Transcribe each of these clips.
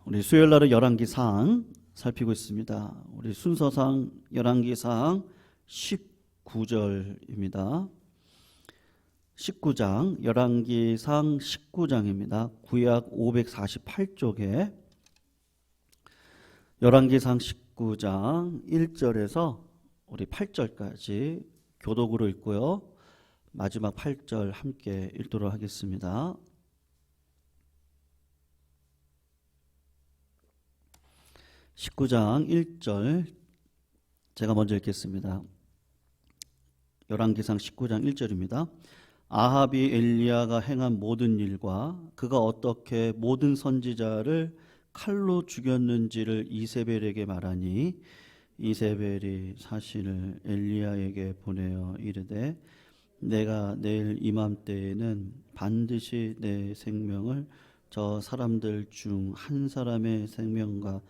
우리 수요일날은 열왕기상 살피고 있습니다. 우리 순서상 열왕기상 19절입니다. 19장, 열왕기상 19장입니다. 구약 548쪽에 열왕기상 19장 1절에서 우리 8절까지 교독으로 읽고요. 마지막 8절 함께 읽도록 하겠습니다. 19장 1절 제가 먼저 읽겠습니다. 열왕기상 19장 1절입니다. 아합이 엘리야가 행한 모든 일과 그가 어떻게 모든 선지자를 칼로 죽였는지를 이세벨에게 말하니 이세벨이 사신을 엘리야에게 보내어 이르되 내가 내일 이맘때에는 반드시 내 생명을 저 사람들 중 한 사람의 생명과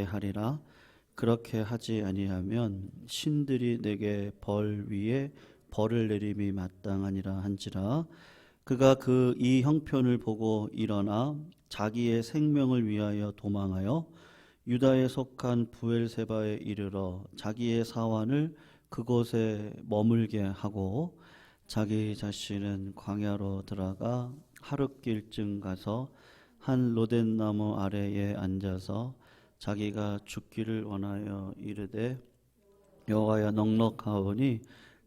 하리라. 그렇게 하지 아니하면 신들이 내게 벌 위에 벌을 내림이 마땅하니라 한지라. 그가 그 이 형편을 보고 일어나 자기의 생명을 위하여 도망하여 유다에 속한 부엘세바에 이르러 자기의 사환을 그곳에 머물게 하고 자기 자신은 광야로 들어가 하룻길쯤 가서 한 로덴나무 아래에 앉아서 자기가 죽기를 원하여 이르되 여호와여 넉넉하오니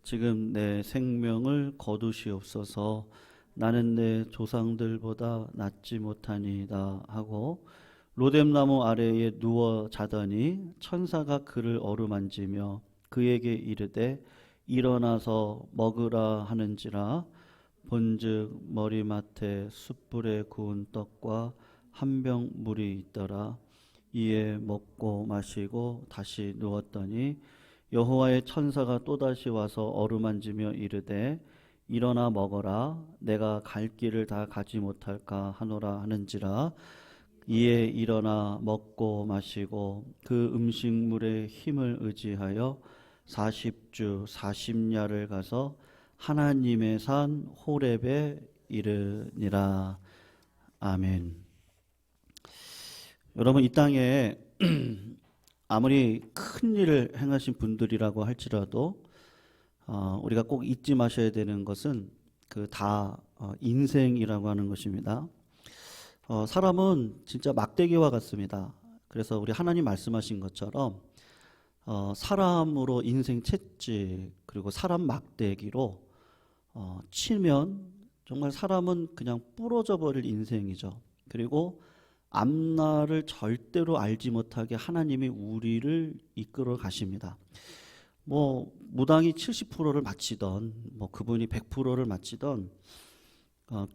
지금 내 생명을 거두시옵소서. 나는 내 조상들보다 낫지 못하니이다 하고 로뎀나무 아래에 누워 자더니 천사가 그를 어루만지며 그에게 이르되 일어나서 먹으라 하는지라. 본즉 머리맡에 숯불에 구운 떡과 한 병 물이 있더라. 이에 먹고 마시고 다시 누웠더니 여호와의 천사가 또다시 와서 어루만지며 이르되 일어나 먹어라. 내가 갈 길을 다 가지 못할까 하노라 하는지라. 이에 일어나 먹고 마시고 그 음식물의 힘을 의지하여 40주 40야를 가서 하나님의 산 호렙에 이르니라. 아멘. 여러분, 이 땅에 아무리 큰 일을 행하신 분들이라고 할지라도 우리가 꼭 잊지 마셔야 되는 것은 그 다 인생이라고 하는 것입니다. 사람은 진짜 막대기와 같습니다. 그래서 우리 하나님 말씀하신 것처럼 사람으로 인생 채찍 그리고 사람 막대기로 치면 정말 사람은 그냥 부러져 버릴 인생이죠. 그리고 앞날을 절대로 알지 못하게 하나님이 우리를 이끌어 가십니다. 무당이 70%를 마치던 그분이 100%를 마치던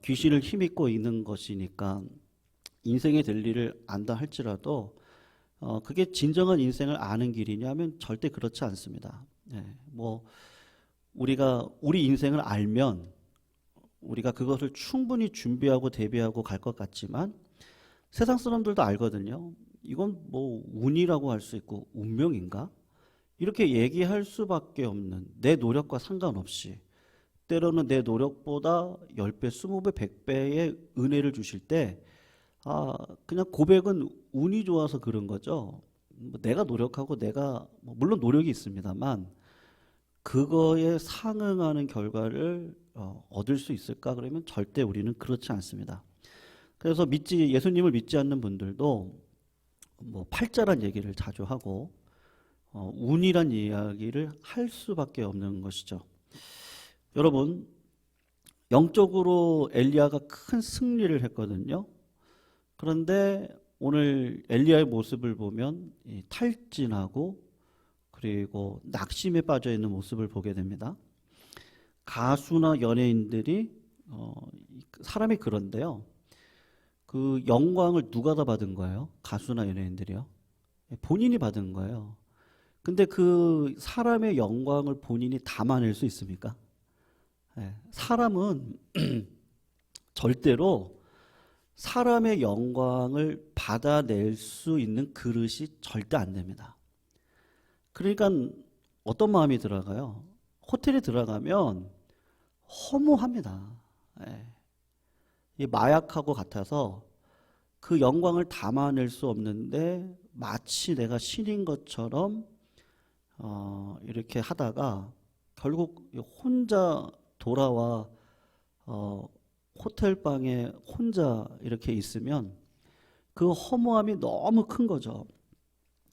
귀신을 힘입고 있는 것이니까 인생의 될 일을 안다 할지라도 그게 진정한 인생을 아는 길이냐면 절대 그렇지 않습니다. 우리가 우리 인생을 알면 우리가 그것을 충분히 준비하고 대비하고 갈 것 같지만 세상 사람들도 알거든요. 이건 운이라고 할 수 있고 운명인가? 이렇게 얘기할 수밖에 없는, 내 노력과 상관없이 때로는 내 노력보다 10배, 20배, 100배의 은혜를 주실 때 그냥 고백은 운이 좋아서 그런 거죠. 내가 노력하고 내가 물론 노력이 있습니다만 그거에 상응하는 결과를 얻을 수 있을까? 그러면 절대 우리는 그렇지 않습니다. 그래서 예수님을 믿지 않는 분들도 팔자란 얘기를 자주 하고 운이란 이야기를 할 수밖에 없는 것이죠. 여러분, 영적으로 엘리야가 큰 승리를 했거든요. 그런데 오늘 엘리야의 모습을 보면 탈진하고 그리고 낙심에 빠져 있는 모습을 보게 됩니다. 가수나 연예인들이 사람이 그런데요. 그 영광을 누가 다 받은 거예요? 가수나 연예인들이요? 본인이 받은 거예요. 근데 그 사람의 영광을 본인이 담아낼 수 있습니까? 사람은 절대로 사람의 영광을 받아낼 수 있는 그릇이 절대 안 됩니다. 그러니까 어떤 마음이 들어가요? 호텔에 들어가면 허무합니다. 이 마약하고 같아서 그 영광을 담아낼 수 없는데 마치 내가 신인 것처럼 이렇게 하다가 결국 혼자 돌아와 호텔 방에 혼자 이렇게 있으면 그 허무함이 너무 큰 거죠.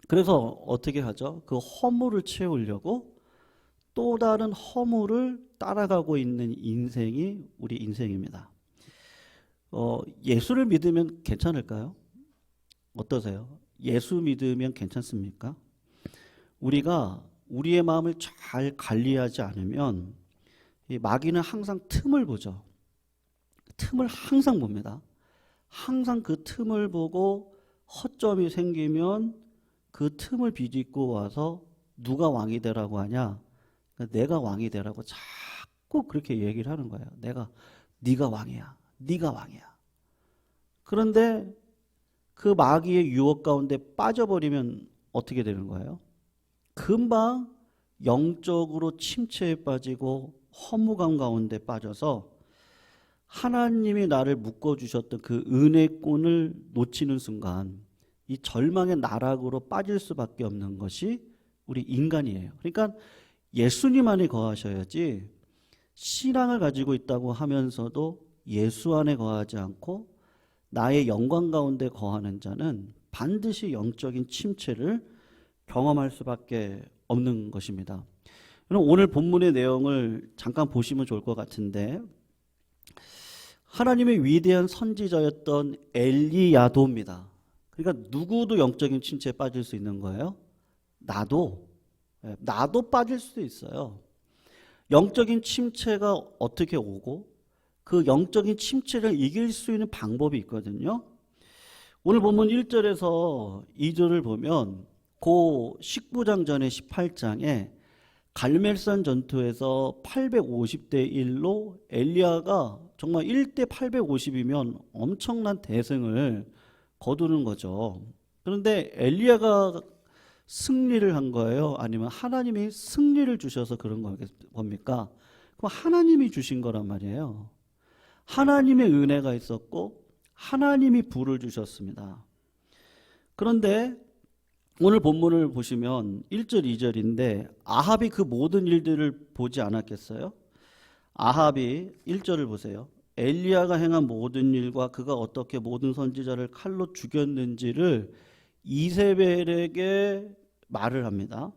그래서 어떻게 하죠? 그 허물을 채우려고 또 다른 허물을 따라가고 있는 인생이 우리 인생입니다. 예수를 믿으면 괜찮을까요? 어떠세요? 예수 믿으면 괜찮습니까? 우리가 우리의 마음을 잘 관리하지 않으면 이 마귀는 항상 틈을 보죠. 틈을 항상 봅니다. 항상 그 틈을 보고 허점이 생기면 그 틈을 비집고 와서 누가 왕이 되라고 하냐? 내가 왕이 되라고 자꾸 그렇게 얘기를 하는 거예요. 네가 왕이야. 네가 왕이야. 그런데 그 마귀의 유혹 가운데 빠져버리면 어떻게 되는 거예요? 금방 영적으로 침체에 빠지고 허무감 가운데 빠져서 하나님이 나를 묶어주셨던 그 은혜권을 놓치는 순간 이 절망의 나락으로 빠질 수밖에 없는 것이 우리 인간이에요. 그러니까 예수님 안에 거하셔야지 신앙을 가지고 있다고 하면서도 예수 안에 거하지 않고 나의 영광 가운데 거하는 자는 반드시 영적인 침체를 경험할 수밖에 없는 것입니다. 오늘 본문의 내용을 잠깐 보시면 좋을 것 같은데 하나님의 위대한 선지자였던 엘리야도입니다. 그러니까 누구도 영적인 침체에 빠질 수 있는 거예요. 나도 빠질 수도 있어요. 영적인 침체가 어떻게 오고 그 영적인 침체를 이길 수 있는 방법이 있거든요. 오늘 본문 1절에서 2절을 보면 그 19장 전에 18장에 갈멜산 전투에서 850대 1로 엘리야가 정말 1대 850이면 엄청난 대승을 거두는 거죠. 그런데 엘리야가 승리를 한 거예요? 아니면 하나님이 승리를 주셔서 그런 겁니까? 그럼 하나님이 주신 거란 말이에요. 하나님의 은혜가 있었고 하나님이 불을 주셨습니다. 그런데 오늘 본문을 보시면 1절 2절인데 아합이 그 모든 일들을 보지 않았겠어요? 아합이 1절을 보세요. 엘리야가 행한 모든 일과 그가 어떻게 모든 선지자를 칼로 죽였는지를 이세벨에게 말을 합니다.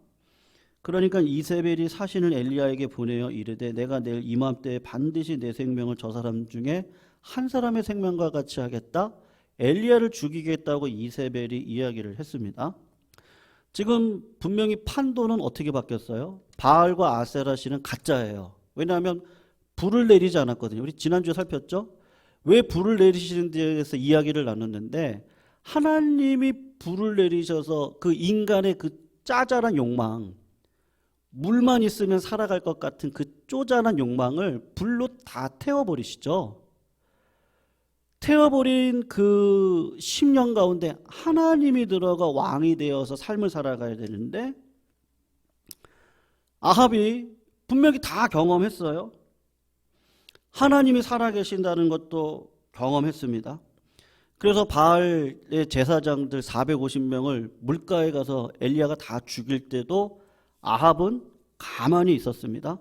그러니까 이세벨이 사신을 엘리야에게 보내어 이르되 내가 내일 이맘때에 반드시 내 생명을 저 사람 중에 한 사람의 생명과 같이 하겠다. 엘리야를 죽이겠다고 이세벨이 이야기를 했습니다. 지금 분명히 판도는 어떻게 바뀌었어요? 바알과 아세라 씨는 가짜예요. 왜냐하면 불을 내리지 않았거든요. 우리 지난주에 살폈죠? 왜 불을 내리시는 데에 대해서 이야기를 나눴는데 하나님이 불을 내리셔서 그 인간의 그 짜잘한 욕망, 물만 있으면 살아갈 것 같은 그 쪼잔한 욕망을 불로 다 태워버리시죠. 태워버린 그 10년 가운데 하나님이 들어가 왕이 되어서 삶을 살아가야 되는데 아합이 분명히 다 경험했어요. 하나님이 살아계신다는 것도 경험했습니다. 그래서 바알의 제사장들 450명을 물가에 가서 엘리야가 다 죽일 때도 아합은 가만히 있었습니다.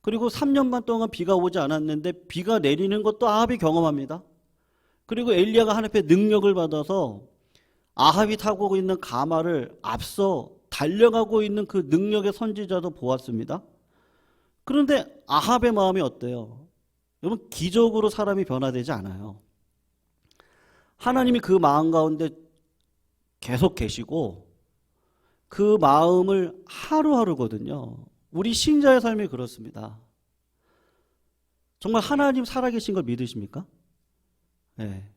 그리고 3년 반 동안 비가 오지 않았는데 비가 내리는 것도 아합이 경험합니다. 그리고 엘리야가 하나님의 능력을 받아서 아합이 타고 있는 가마를 앞서 달려가고 있는 그 능력의 선지자도 보았습니다. 그런데 아합의 마음이 어때요? 여러분, 기적으로 사람이 변화되지 않아요. 하나님이 그 마음 가운데 계속 계시고 그 마음을 하루하루거든요. 우리 신자의 삶이 그렇습니다. 정말 하나님 살아계신 걸 믿으십니까? 네.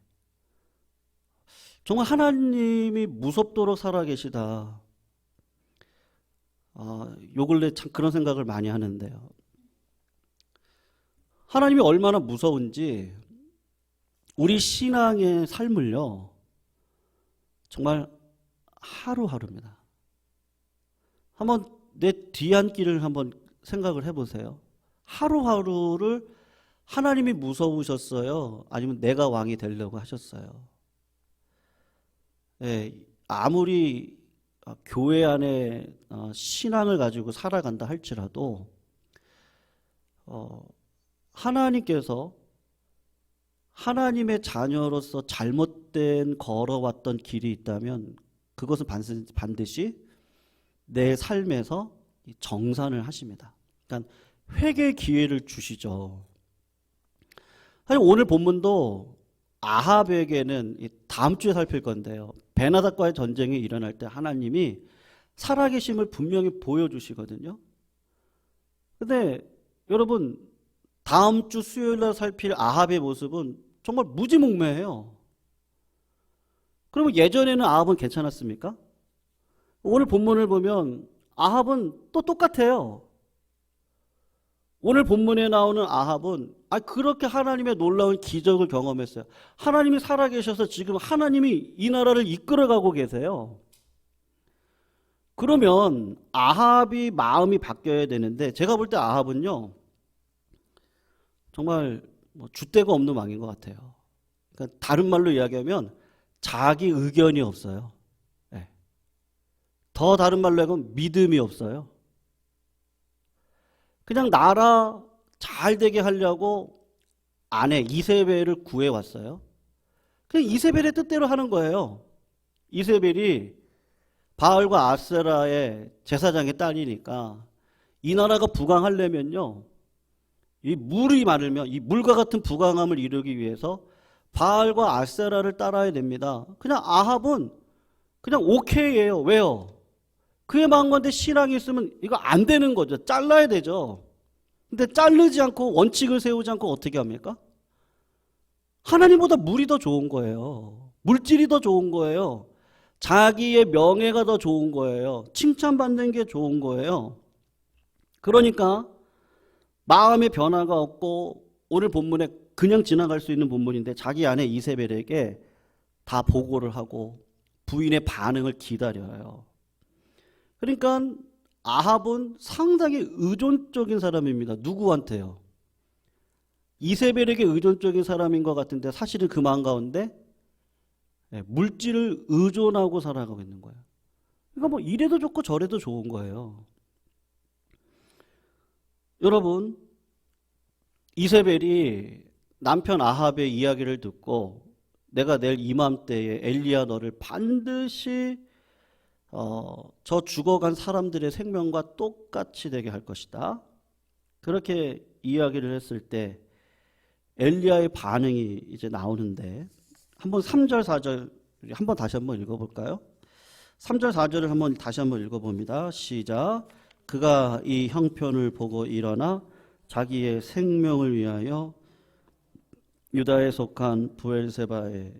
정말 하나님이 무섭도록 살아계시다. 요 근래 참 그런 생각을 많이 하는데요. 하나님이 얼마나 무서운지 우리 신앙의 삶을요, 정말 하루하루입니다. 한번 내 뒤안길을 한번 생각을 해보세요. 하루하루를 하나님이 무서우셨어요? 아니면 내가 왕이 되려고 하셨어요? 아무리 교회 안에 신앙을 가지고 살아간다 할지라도 하나님께서 하나님의 자녀로서 잘못된 걸어왔던 길이 있다면 그것은 반드시 내 삶에서 정산을 하십니다. 그러니까 회개 기회를 주시죠. 사실 오늘 본문도 아합에게는 다음 주에 살필 건데요. 베나닥과의 전쟁이 일어날 때 하나님이 살아계심을 분명히 보여주시거든요. 근데 여러분 다음 주 수요일 날 살필 아합의 모습은 정말 무지몽매해요. 그러면 예전에는 아합은 괜찮았습니까? 오늘 본문을 보면 아합은 또 똑같아요. 오늘 본문에 나오는 아합은 그렇게 하나님의 놀라운 기적을 경험했어요. 하나님이 살아계셔서 지금 하나님이 이 나라를 이끌어가고 계세요. 그러면 아합이 마음이 바뀌어야 되는데 제가 볼 때 아합은요 정말 줏대가 없는 왕인 것 같아요. 그러니까 다른 말로 이야기하면 자기 의견이 없어요. 네. 더 다른 말로 하면 믿음이 없어요. 그냥 나라 잘 되게 하려고 아내 이세벨을 구해왔어요. 그냥 이세벨의 뜻대로 하는 거예요. 이세벨이 바알과 아세라의 제사장의 딸이니까 이 나라가 부강하려면요. 이 물이 많으면 이 물과 같은 부강함을 이루기 위해서 바알과 아세라를 따라야 됩니다. 그냥 아합은 그냥 오케이예요. 왜요? 그의 마음 가운데 신앙이 있으면 이거 안 되는 거죠. 잘라야 되죠. 근데 자르지 않고 원칙을 세우지 않고 어떻게 합니까? 하나님보다 물이 더 좋은 거예요. 물질이 더 좋은 거예요. 자기의 명예가 더 좋은 거예요. 칭찬받는 게 좋은 거예요. 그러니까 마음의 변화가 없고 오늘 본문에 그냥 지나갈 수 있는 본문인데 자기 아내 이세벨에게 다 보고를 하고 부인의 반응을 기다려요. 그러니까 아합은 상당히 의존적인 사람입니다. 누구한테요? 이세벨에게 의존적인 사람인 것 같은데 사실은 그 마음 가운데 물질을 의존하고 살아가고 있는 거예요. 그러니까 뭐 이래도 좋고 저래도 좋은 거예요. 여러분, 이세벨이 남편 아합의 이야기를 듣고 내가 내일 이맘때에 엘리야 너를 반드시 저 죽어간 사람들의 생명과 똑같이 되게 할 것이다. 그렇게 이야기를 했을 때 엘리야의 반응이 이제 나오는데 한번 3절 4절 한번 다시 한번 읽어볼까요? 3절 4절을 한번 다시 한번 읽어봅니다. 시작. 그가 이 형편을 보고 일어나 자기의 생명을 위하여 유다에 속한 브엘세바에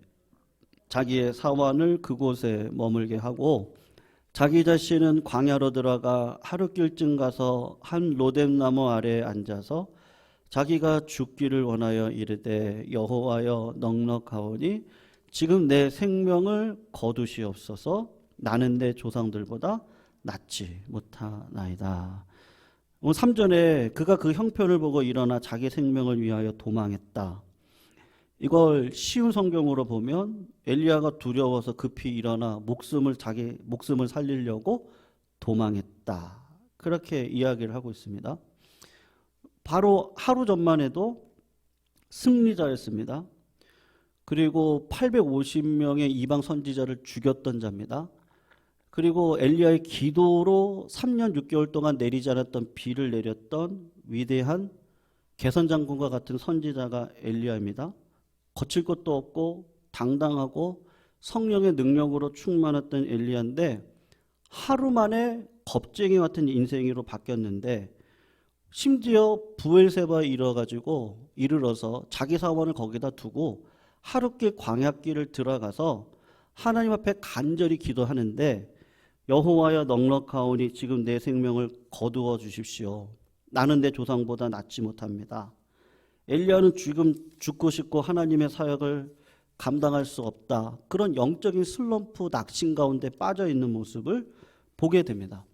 자기의 사환을 그곳에 머물게 하고 자기 자신은 광야로 들어가 하룻길쯤 가서 한 로뎀나무 아래에 앉아서 자기가 죽기를 원하여 이르되 여호와여 넉넉하오니 지금 내 생명을 거두시옵소서. 나는 내 조상들보다 낫지 못하나이다. 3절에 그가 그 형편을 보고 일어나 자기 생명을 위하여 도망했다. 이걸 쉬운 성경으로 보면 엘리야가 두려워서 급히 일어나 자기 목숨을 살리려고 도망했다. 그렇게 이야기를 하고 있습니다. 바로 하루 전만 해도 승리자였습니다. 그리고 850명의 이방 선지자를 죽였던 자입니다. 그리고 엘리야의 기도로 3년 6개월 동안 내리지 않았던 비를 내렸던 위대한 개선장군과 같은 선지자가 엘리야입니다. 거칠 것도 없고 당당하고 성령의 능력으로 충만했던 엘리야인데 하루 만에 겁쟁이 같은 인생으로 바뀌었는데 심지어 브엘세바에 이르러서 자기 사원을 거기다 두고 하룻길 광야길을 들어가서 하나님 앞에 간절히 기도하는데 여호와여 넉넉하오니 지금 내 생명을 거두어 주십시오. 나는 내 조상보다 낫지 못합니다. 엘리야는 지금 죽고 싶고 하나님의 사역을 감당할 수 없다. 그런 영적인 슬럼프, 낙심 가운데 빠져있는 모습을 보게 됩니다.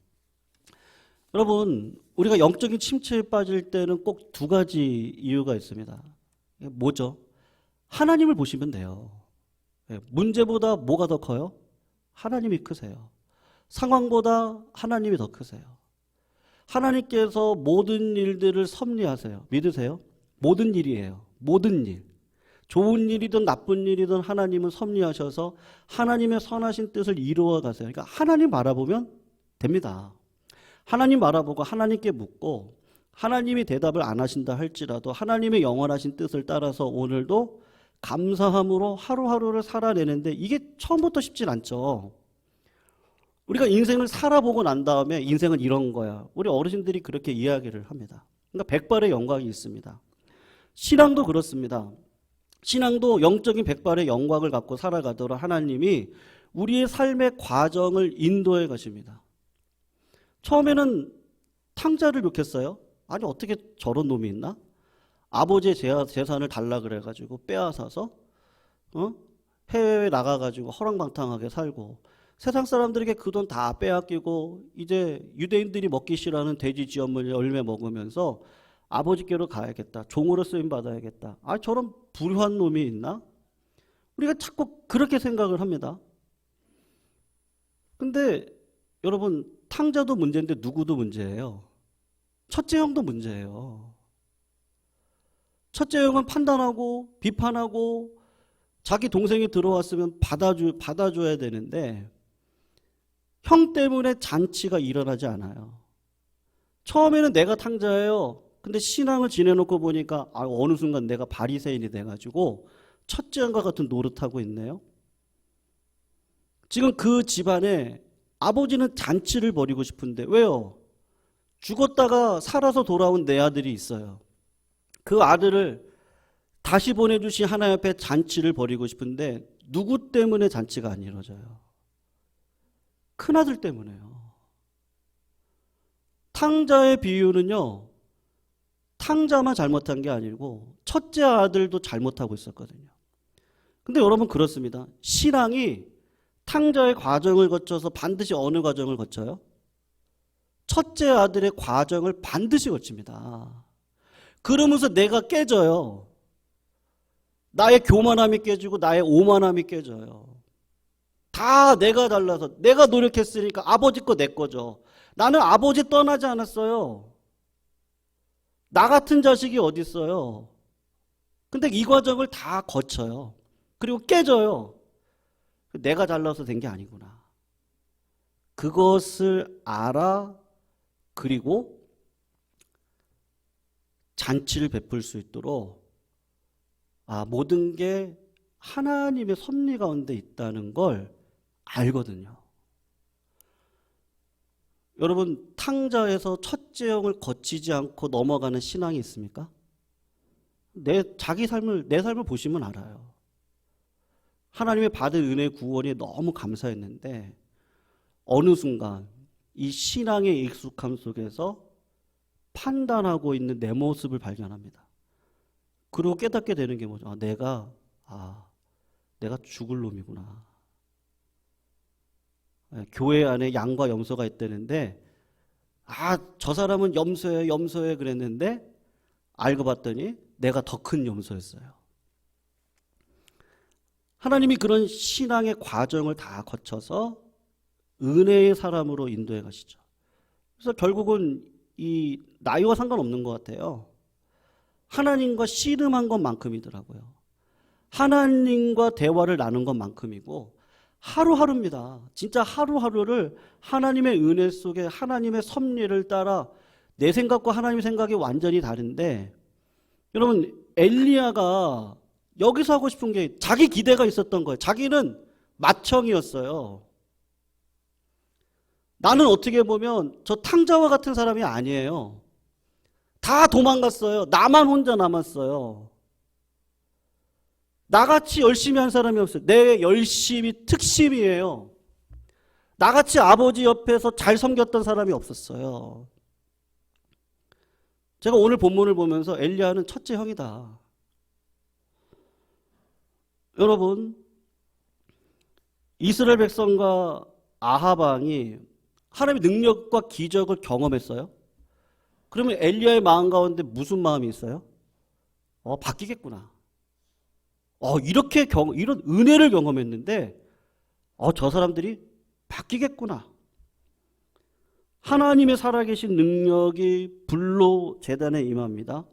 여러분, 우리가 영적인 침체에 빠질 때는 꼭 두 가지 이유가 있습니다. 뭐죠? 하나님을 보시면 돼요. 문제보다 뭐가 더 커요? 하나님이 크세요. 상황보다 하나님이 더 크세요. 하나님께서 모든 일들을 섭리하세요. 믿으세요? 모든 일이에요. 모든 일. 좋은 일이든 나쁜 일이든 하나님은 섭리하셔서 하나님의 선하신 뜻을 이루어 가세요. 그러니까 하나님 바라보면 됩니다. 하나님 바라보고 하나님께 묻고 하나님이 대답을 안 하신다 할지라도 하나님의 영원하신 뜻을 따라서 오늘도 감사함으로 하루하루를 살아내는데 이게 처음부터 쉽진 않죠. 우리가 인생을 살아보고 난 다음에 인생은 이런 거야. 우리 어르신들이 그렇게 이야기를 합니다. 그러니까 백발의 영광이 있습니다. 신앙도 그렇습니다. 신앙도 영적인 백발의 영광을 갖고 살아가도록 하나님이 우리의 삶의 과정을 인도해 가십니다. 처음에는 탕자를 욕했어요. 아니 어떻게 저런 놈이 있나? 아버지의 재산을 달라 그래가지고 빼앗아서 해외에 나가가지고 허랑방탕하게 살고 세상 사람들에게 그 돈 다 빼앗기고 이제 유대인들이 먹기 싫어하는 돼지 지엄을 열매 먹으면서 아버지께로 가야겠다. 종으로 쓰임 받아야겠다. 아 저런 불효한 놈이 있나? 우리가 자꾸 그렇게 생각을 합니다. 근데 여러분 탕자도 문제인데 누구도 문제예요. 첫째 형도 문제예요. 첫째 형은 판단하고 비판하고 자기 동생이 들어왔으면 받아줘야 되는데 형 때문에 잔치가 일어나지 않아요. 처음에는 내가 탕자예요. 근데 신앙을 지내놓고 보니까 어느 순간 내가 바리새인이 돼가지고 첫째 형과 같은 노릇하고 있네요. 지금 그 집안에 아버지는 잔치를 벌이고 싶은데 왜요? 죽었다가 살아서 돌아온 내 아들이 있어요. 그 아들을 다시 보내주신 하나님 앞에 잔치를 벌이고 싶은데 누구 때문에 잔치가 안 이루어져요? 큰아들 때문에요. 탕자의 비유는요. 탕자만 잘못한 게 아니고 첫째 아들도 잘못하고 있었거든요. 근데 여러분 그렇습니다. 신앙이 탕자의 과정을 거쳐서 반드시 어느 과정을 거쳐요? 첫째 아들의 과정을 반드시 거칩니다. 그러면서 내가 깨져요. 나의 교만함이 깨지고 나의 오만함이 깨져요. 다 내가 달라서 내가 노력했으니까 아버지 거 내 거죠. 나는 아버지 떠나지 않았어요. 나 같은 자식이 어디 있어요. 근데 이 과정을 다 거쳐요. 그리고 깨져요. 내가 잘나서 된 게 아니구나. 그것을 알아 그리고 잔치를 베풀 수 있도록 모든 게 하나님의 섭리 가운데 있다는 걸 알거든요. 여러분 탕자에서 첫째 형을 거치지 않고 넘어가는 신앙이 있습니까? 내 삶을 보시면 알아요. 하나님의 받은 은혜 구원이 너무 감사했는데 어느 순간 이 신앙의 익숙함 속에서 판단하고 있는 내 모습을 발견합니다. 그리고 깨닫게 되는 게 뭐죠? 내가 죽을 놈이구나. 교회 안에 양과 염소가 있다는데 저 사람은 염소에 그랬는데 알고 봤더니 내가 더 큰 염소였어요. 하나님이 그런 신앙의 과정을 다 거쳐서 은혜의 사람으로 인도해 가시죠. 그래서 결국은 이 나이와 상관없는 것 같아요. 하나님과 씨름한 것만큼이더라고요. 하나님과 대화를 나눈 것만큼이고 하루하루입니다. 진짜 하루하루를 하나님의 은혜 속에 하나님의 섭리를 따라 내 생각과 하나님의 생각이 완전히 다른데 여러분 엘리야가 여기서 하고 싶은 게 자기 기대가 있었던 거예요. 자기는 맏형이었어요. 나는 어떻게 보면 저 탕자와 같은 사람이 아니에요. 다 도망갔어요. 나만 혼자 남았어요. 나같이 열심히 한 사람이 없어요. 내 열심이 특심이에요. 나같이 아버지 옆에서 잘 섬겼던 사람이 없었어요. 제가 오늘 본문을 보면서 엘리야는 첫째 형이다. 여러분 이스라엘 백성과 아합 왕이 하나님의 능력과 기적을 경험했어요. 그러면 엘리야의 마음 가운데 무슨 마음이 있어요? 바뀌겠구나. 이런 은혜를 경험했는데 저 사람들이 바뀌겠구나. 하나님의 살아계신 능력이 불로 제단에 임합니다.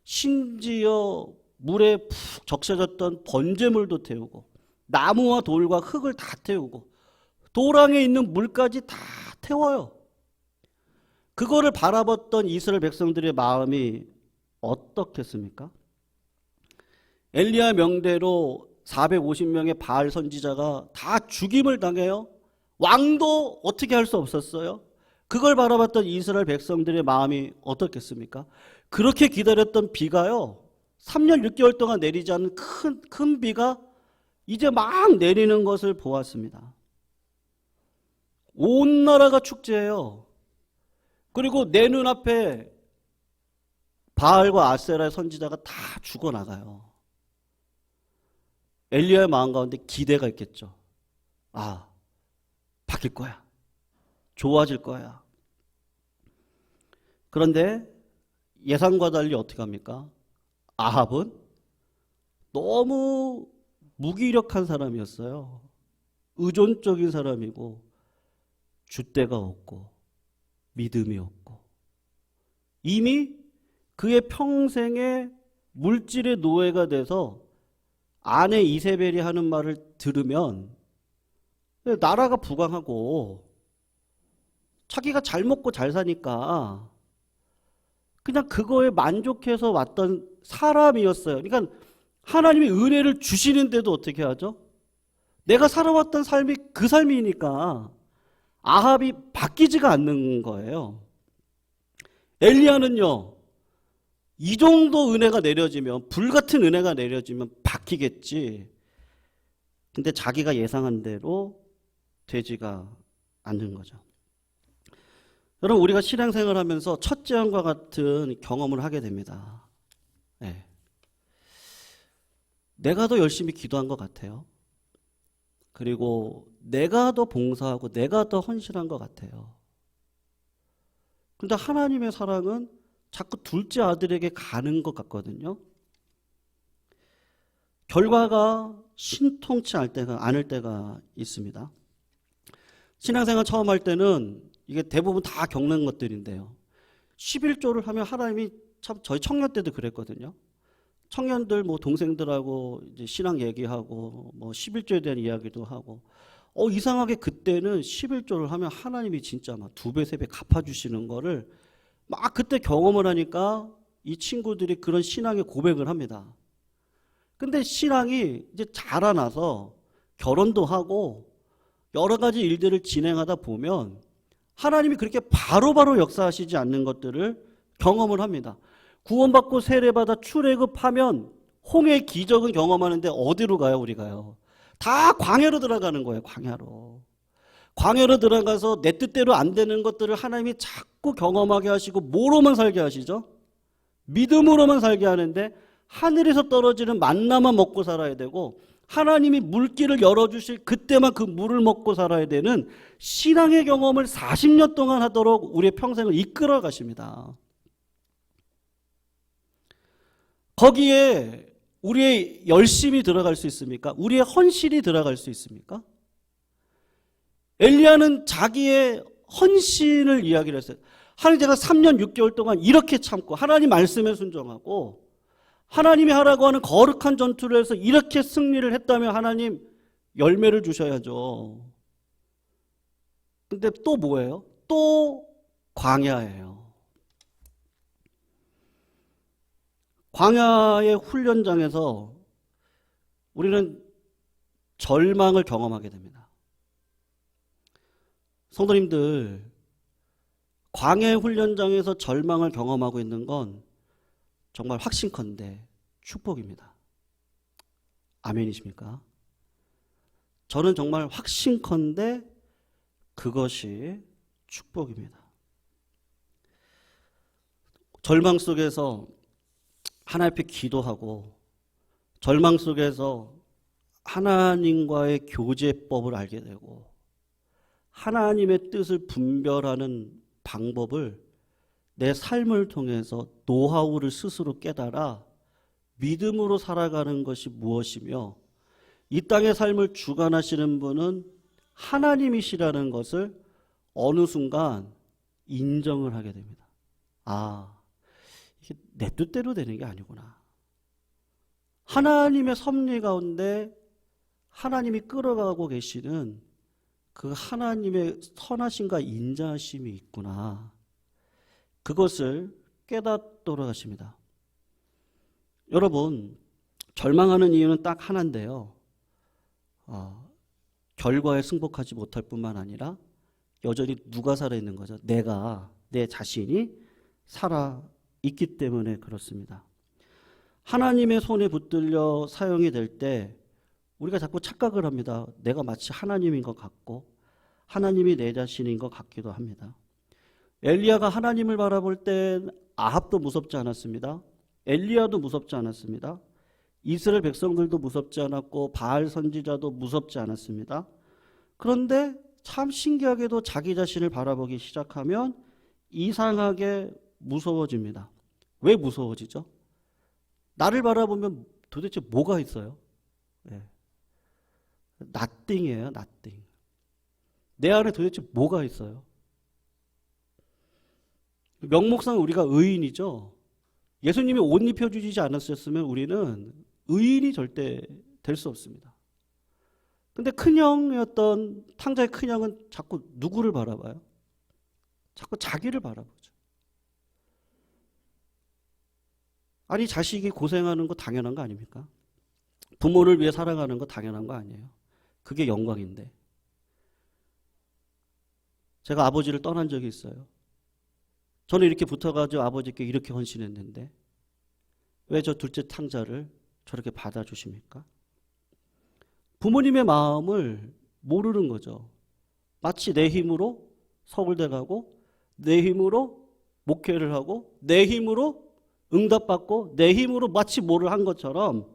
심지어 물에 푹 적셔졌던 번제물도 태우고 나무와 돌과 흙을 다 태우고 도랑에 있는 물까지 다 태워요. 그거를 바라봤던 이스라엘 백성들의 마음이 어떻겠습니까? 엘리야 명대로 450명의 바알 선지자가 다 죽임을 당해요. 왕도 어떻게 할 수 없었어요. 그걸 바라봤던 이스라엘 백성들의 마음이 어떻겠습니까? 그렇게 기다렸던 비가요, 3년 6개월 동안 내리지 않은 큰 비가 이제 막 내리는 것을 보았습니다. 온 나라가 축제해요. 그리고 내 눈앞에 바알과 아세라의 선지자가 다 죽어나가요. 엘리야의 마음 가운데 기대가 있겠죠. 바뀔 거야. 좋아질 거야. 그런데 예상과 달리 어떻게 합니까? 아합은 너무 무기력한 사람이었어요. 의존적인 사람이고 줏대가 없고 믿음이 없고 이미 그의 평생의 물질의 노예가 돼서 아내 이세벨이 하는 말을 들으면 나라가 부강하고 자기가 잘 먹고 잘 사니까 그냥 그거에 만족해서 왔던 사람이었어요. 그러니까 하나님이 은혜를 주시는데도 어떻게 하죠? 내가 살아왔던 삶이 그 삶이니까 아합이 바뀌지가 않는 거예요. 엘리야는요, 이 정도 은혜가 내려지면, 불같은 은혜가 내려지면 바뀌겠지. 근데 자기가 예상한 대로 되지가 않는 거죠. 여러분, 우리가 신앙생활 하면서 첫째형과 같은 경험을 하게 됩니다. 네. 내가 더 열심히 기도한 것 같아요. 그리고 내가 더 봉사하고 내가 더 헌신한 것 같아요. 근데 하나님의 사랑은 자꾸 둘째 아들에게 가는 것 같거든요. 결과가 신통치 않을 때가 있습니다. 신앙생활 처음 할 때는 이게 대부분 다 겪는 것들인데요. 11조를 하면 하나님이 참 저희 청년 때도 그랬거든요. 청년들 동생들하고 이제 신앙 얘기하고 11조에 대한 이야기도 하고 이상하게 그때는 11조를 하면 하나님이 진짜 막 2배, 3배 갚아주시는 거를 막 그때 경험을 하니까 이 친구들이 그런 신앙의 고백을 합니다. 근데 신앙이 이제 자라나서 결혼도 하고 여러 가지 일들을 진행하다 보면 하나님이 그렇게 바로바로 역사하시지 않는 것들을 경험을 합니다. 구원받고 세례받아 출애굽하면 홍해의 기적은 경험하는데 어디로 가요? 우리가요. 다 광야로 들어가는 거예요. 광야로 들어가서 내 뜻대로 안 되는 것들을 하나님이 자꾸 경험하게 하시고 뭐로만 살게 하시죠? 믿음으로만 살게 하는데 하늘에서 떨어지는 만나만 먹고 살아야 되고 하나님이 물길을 열어주실 그때만 그 물을 먹고 살아야 되는 신앙의 경험을 40년 동안 하도록 우리의 평생을 이끌어 가십니다. 거기에 우리의 열심이 들어갈 수 있습니까? 우리의 헌신이 들어갈 수 있습니까? 엘리야는 자기의 헌신을 이야기를 했어요. 하나님, 제가 3년 6개월 동안 이렇게 참고 하나님 말씀에 순종하고 하나님이 하라고 하는 거룩한 전투를 해서 이렇게 승리를 했다면 하나님 열매를 주셔야죠. 근데 또 뭐예요? 또 광야예요. 광야의 훈련장에서 우리는 절망을 경험하게 됩니다. 성도님들, 광야의 훈련장에서 절망을 경험하고 있는 건 정말 확신컨대 축복입니다. 아멘이십니까? 저는 정말 확신컨대 그것이 축복입니다. 절망 속에서 하나님 앞에 기도하고 절망 속에서 하나님과의 교제법을 알게 되고 하나님의 뜻을 분별하는 방법을 내 삶을 통해서 노하우를 스스로 깨달아 믿음으로 살아가는 것이 무엇이며 이 땅의 삶을 주관하시는 분은 하나님이시라는 것을 어느 순간 인정을 하게 됩니다. 아, 이게 내 뜻대로 되는 게 아니구나. 하나님의 섭리 가운데 하나님이 끌어가고 계시는 그 하나님의 선하심과 인자하심이 있구나. 그것을 깨닫도록 하십니다. 여러분, 절망하는 이유는 딱 하나인데요. 결과에 승복하지 못할 뿐만 아니라 여전히 누가 살아있는 거죠? 내 자신이 살아있기 때문에 그렇습니다. 하나님의 손에 붙들려 사용이 될 때 우리가 자꾸 착각을 합니다. 내가 마치 하나님인 것 같고 하나님이 내 자신인 것 같기도 합니다. 엘리야가 하나님을 바라볼 때 아합도 무섭지 않았습니다. 엘리야도 무섭지 않았습니다. 이스라엘 백성들도 무섭지 않았고 바알 선지자도 무섭지 않았습니다. 그런데 참 신기하게도 자기 자신을 바라보기 시작하면 이상하게 무서워집니다. 왜 무서워지죠? 나를 바라보면 도대체 뭐가 있어요? 네. nothing이에요. nothing. 내 안에 도대체 뭐가 있어요? 명목상 우리가 의인이죠. 예수님이 옷 입혀주지 않았었으면 우리는 의인이 절대 될 수 없습니다. 근데 큰형이었던 탕자의 큰형은 자꾸 누구를 바라봐요? 자꾸 자기를 바라보죠. 아니, 자식이 고생하는 거 당연한 거 아닙니까? 부모를 위해 살아가는 거 당연한 거 아니에요? 그게 영광인데. 제가 아버지를 떠난 적이 있어요. 저는 이렇게 붙어가지고 아버지께 이렇게 헌신했는데 왜 저 둘째 탕자를 저렇게 받아주십니까? 부모님의 마음을 모르는 거죠. 마치 내 힘으로 서울대 가고 내 힘으로 목회를 하고 내 힘으로 응답받고 내 힘으로 마치 뭐를 한 것처럼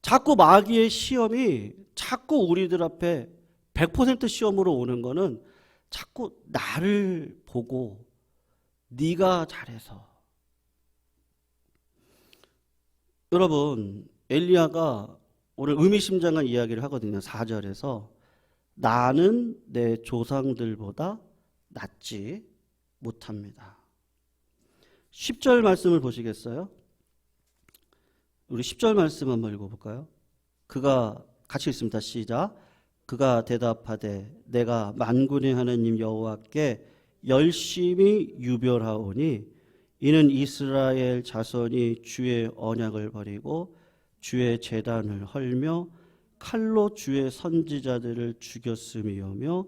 자꾸 마귀의 시험이 자꾸 우리들 앞에 100% 시험으로 오는 거는 자꾸 나를 보고 네가 잘해서. 여러분, 엘리야가 오늘 의미심장한 이야기를 하거든요. 4절에서 나는 내 조상들보다 낫지 못합니다. 10절 말씀을 보시겠어요? 우리 10절 말씀 한번 읽어볼까요? 그가 같이 읽습니다. 시작. 그가 대답하되 내가 만군의 하나님 여호와께 열심히 유별하오니 이는 이스라엘 자손이 주의 언약을 버리고 주의 제단을 헐며 칼로 주의 선지자들을 죽였음이오며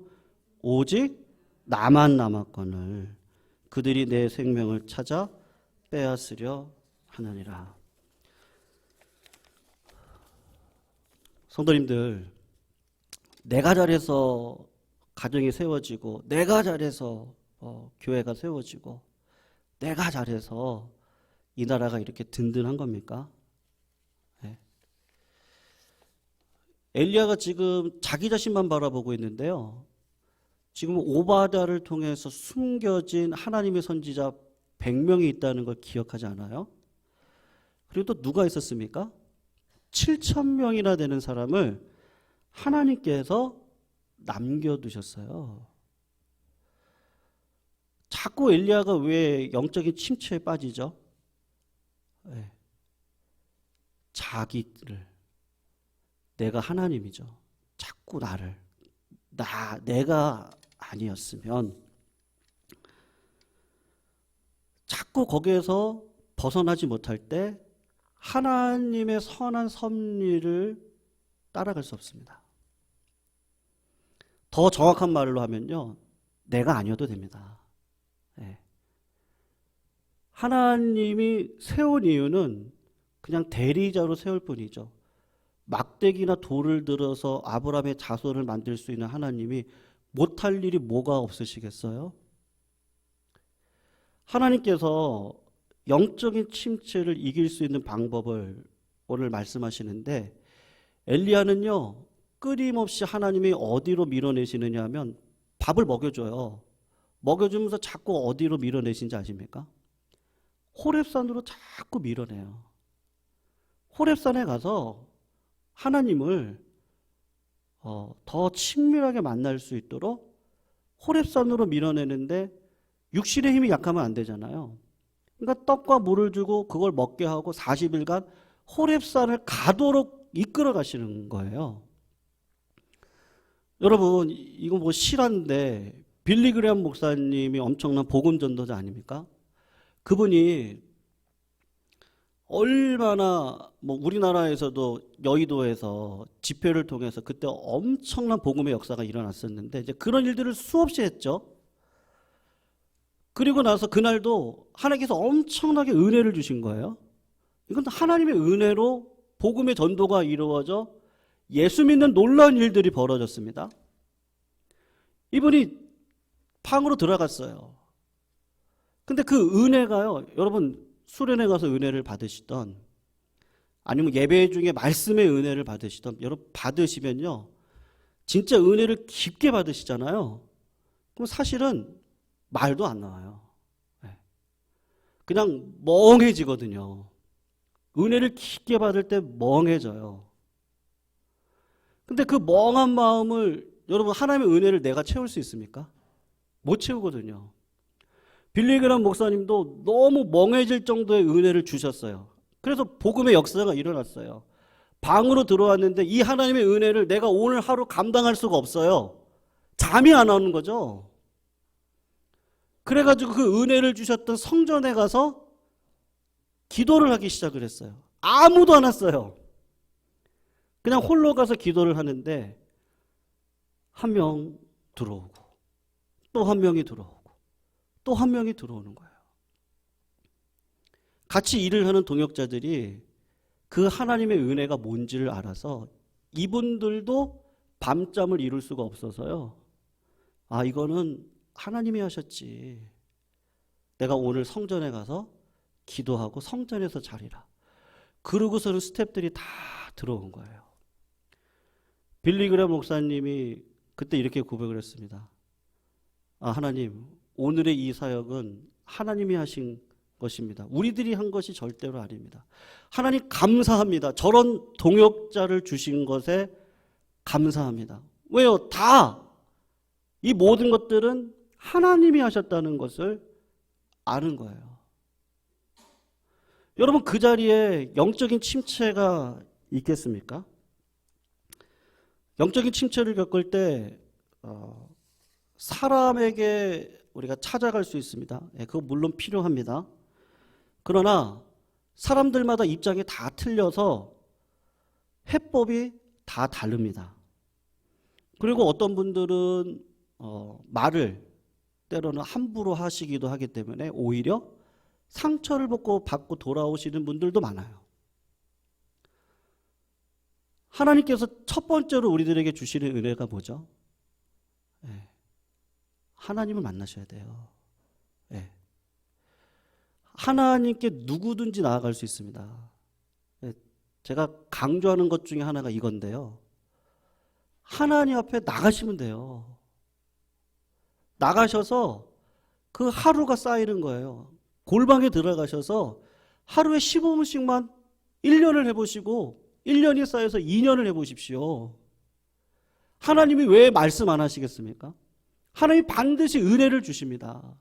오직 나만 남았거늘 그들이 내 생명을 찾아 빼앗으려 하느니라. 성도님들, 내가 잘해서 가정이 세워지고 내가 잘해서 교회가 세워지고 내가 잘해서 이 나라가 이렇게 든든한 겁니까? 네. 엘리야가 지금 자기 자신만 바라보고 있는데요. 지금 오바댜를 통해서 숨겨진 하나님의 선지자 100명이 있다는 걸 기억하지 않아요? 그리고 또 누가 있었습니까? 7,000명이나 되는 사람을 하나님께서 남겨두셨어요. 자꾸 엘리야가 왜 영적인 침체에 빠지죠? 네. 자기를, 내가 하나님이죠. 자꾸 나를, 내가 아니었으면 자꾸 거기에서 벗어나지 못할 때 하나님의 선한 섭리를 따라갈 수 없습니다. 더 정확한 말로 하면요, 내가 아니어도 됩니다. 네. 하나님이 세운 이유는 그냥 대리자로 세울 뿐이죠. 막대기나 돌을 들어서 아브라함의 자손을 만들 수 있는 하나님이 못할 일이 뭐가 없으시겠어요? 하나님께서 영적인 침체를 이길 수 있는 방법을 오늘 말씀하시는데, 엘리야는요 끊임없이 하나님이 어디로 밀어내시느냐 하면 밥을 먹여줘요. 먹여주면서 자꾸 어디로 밀어내신지 아십니까? 호렙산으로 자꾸 밀어내요. 호렙산에 가서 하나님을 더 친밀하게 만날 수 있도록 호렙산으로 밀어내는데 육신의 힘이 약하면 안 되잖아요. 그러니까 떡과 물을 주고 그걸 먹게 하고 40일간 호렙산을 가도록 이끌어 가시는 거예요. 여러분, 이거 뭐 실화인데 빌리 그레엄 목사님이 엄청난 복음 전도자 아닙니까? 그분이 얼마나 뭐 우리나라에서도 여의도에서 집회를 통해서 그때 엄청난 복음의 역사가 일어났었는데 이제 그런 일들을 수없이 했죠. 그리고 나서 그날도 하나님께서 엄청나게 은혜를 주신 거예요. 이건 하나님의 은혜로 복음의 전도가 이루어져 예수 믿는 놀라운 일들이 벌어졌습니다. 이분이 방으로 들어갔어요. 근데 그 은혜가요, 여러분 수련회 가서 은혜를 받으시던 아니면 예배 중에 말씀의 은혜를 받으시던 여러분 받으시면요 진짜 은혜를 깊게 받으시잖아요. 그럼 사실은 말도 안 나와요. 그냥 멍해지거든요. 은혜를 깊게 받을 때 멍해져요. 근데 그 멍한 마음을 여러분 하나님의 은혜를 내가 채울 수 있습니까? 못 채우거든요. 빌리 그레엄 목사님도 너무 멍해질 정도의 은혜를 주셨어요. 그래서 복음의 역사가 일어났어요. 방으로 들어왔는데 이 하나님의 은혜를 내가 오늘 하루 감당할 수가 없어요. 잠이 안 오는 거죠. 그래가지고 그 은혜를 주셨던 성전에 가서 기도를 하기 시작을 했어요. 아무도 안 왔어요. 그냥 홀로 가서 기도를 하는데 한 명 들어오고 또 한 명이 들어오고 또 한 명이 들어오는 거예요. 같이 일을 하는 동역자들이 그 하나님의 은혜가 뭔지를 알아서 이분들도 밤잠을 이룰 수가 없어서요. 아, 이거는 하나님이 하셨지. 내가 오늘 성전에 가서 기도하고 성전에서 자리라. 그러고서는 스태프들이 다 들어온 거예요. 빌리 그레엄 목사님이 그때 이렇게 고백을 했습니다. 아, 하나님, 오늘의 이 사역은 하나님이 하신 것입니다. 우리들이 한 것이 절대로 아닙니다. 하나님 감사합니다. 저런 동역자를 주신 것에 감사합니다. 왜요? 다 이 모든 것들은 하나님이 하셨다는 것을 아는 거예요. 여러분 그 자리에 영적인 침체가 있겠습니까? 영적인 침체를 겪을 때 사람에게 우리가 찾아갈 수 있습니다. 그거 물론 필요합니다. 그러나 사람들마다 입장이 다 틀려서 해법이 다 다릅니다. 그리고 어떤 분들은 말을 때로는 함부로 하시기도 하기 때문에 오히려 상처를 받고 돌아오시는 분들도 많아요. 하나님께서 첫 번째로 우리들에게 주시는 은혜가 뭐죠? 하나님을 만나셔야 돼요. 하나님께 누구든지 나아갈 수 있습니다. 제가 강조하는 것 중에 하나가 이건데요. 하나님 앞에 나가시면 돼요. 나가셔서 그 하루가 쌓이는 거예요. 골방에 들어가셔서 하루에 15분씩만 1년을 해보시고 1년이 쌓여서 2년을 해보십시오. 하나님이 왜 말씀 안 하시겠습니까? 하나님이 반드시 은혜를 주십니다.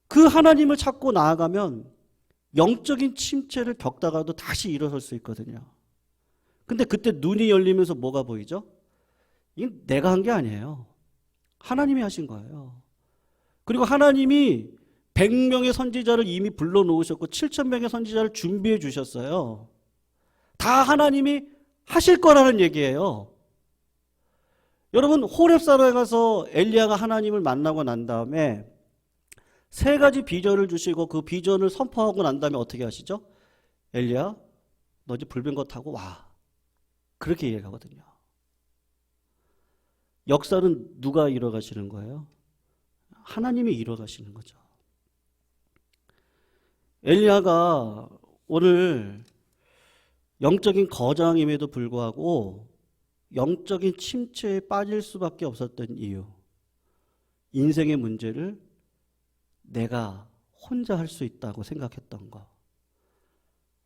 그 하나님을 찾고 나아가면 영적인 침체를 겪다가도 다시 일어설 수 있거든요. 근데 그때 눈이 열리면서 뭐가 보이죠? 이건 내가 한 게 아니에요. 하나님이 하신 거예요. 그리고 하나님이 100명의 선지자를 이미 불러놓으셨고 7,000명의 선지자를 준비해 주셨어요. 다 하나님이 하실 거라는 얘기예요. 여러분 호렙산에 가서 엘리야가 하나님을 만나고 난 다음에 3가지 비전을 주시고 그 비전을 선포하고 난 다음에 어떻게 하시죠? 엘리야 너 이제 불병거 타고 와. 그렇게 얘기하거든요. 역사는 누가 이뤄가시는 거예요? 하나님이 이뤄가시는 거죠. 엘리야가 오늘 영적인 거장임에도 불구하고 영적인 침체에 빠질 수밖에 없었던 이유, 인생의 문제를 내가 혼자 할 수 있다고 생각했던 거.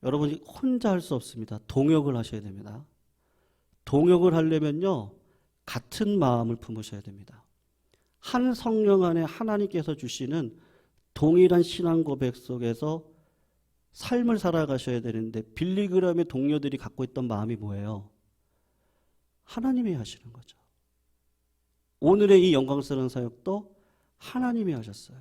여러분이 혼자 할 수 없습니다. 동역을 하셔야 됩니다. 동역을 하려면요, 같은 마음을 품으셔야 됩니다. 한 성령 안에 하나님께서 주시는 동일한 신앙 고백 속에서 삶을 살아가셔야 되는데, 빌리그람의 동료들이 갖고 있던 마음이 뭐예요? 하나님이 하시는 거죠. 오늘의 이 영광스러운 사역도 하나님이 하셨어요.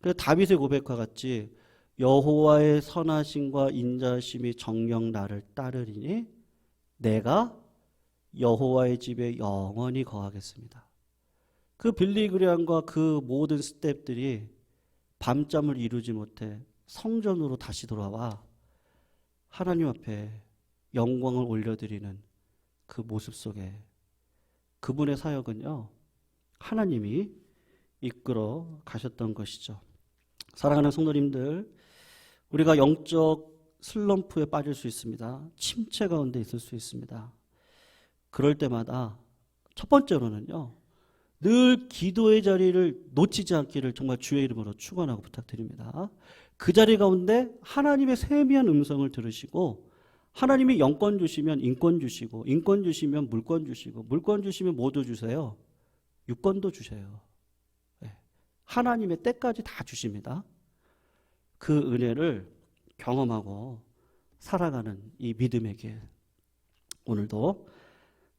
그래서 다윗의 고백과 같이 여호와의 선하심과 인자하심이 정녕 나를 따르리니 내가 여호와의 집에 영원히 거하겠습니다. 그 빌리그램과 그 모든 스태프들이 밤잠을 이루지 못해 성전으로 다시 돌아와 하나님 앞에 영광을 올려드리는 그 모습 속에 그분의 사역은요, 하나님이 이끌어 가셨던 것이죠. 사랑하는 성도님들, 우리가 영적 슬럼프에 빠질 수 있습니다. 침체 가운데 있을 수 있습니다. 그럴 때마다 첫 번째로는요, 늘 기도의 자리를 놓치지 않기를 정말 주의 이름으로 축원하고 부탁드립니다. 그 자리 가운데 하나님의 세미한 음성을 들으시고, 하나님이 영권 주시면 인권 주시고, 인권 주시면 물권 주시고, 물권 주시면 뭐도 주세요? 유권도 주세요. 하나님의 때까지 다 주십니다. 그 은혜를 경험하고 살아가는 이 믿음의 길, 오늘도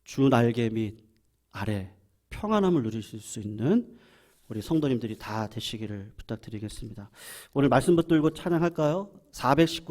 주 날개 밑 아래 평안함을 누리실 수 있는 우리 성도님들이 다 되시기를 부탁드리겠습니다. 오늘 말씀 붙들고 찬양할까요? 419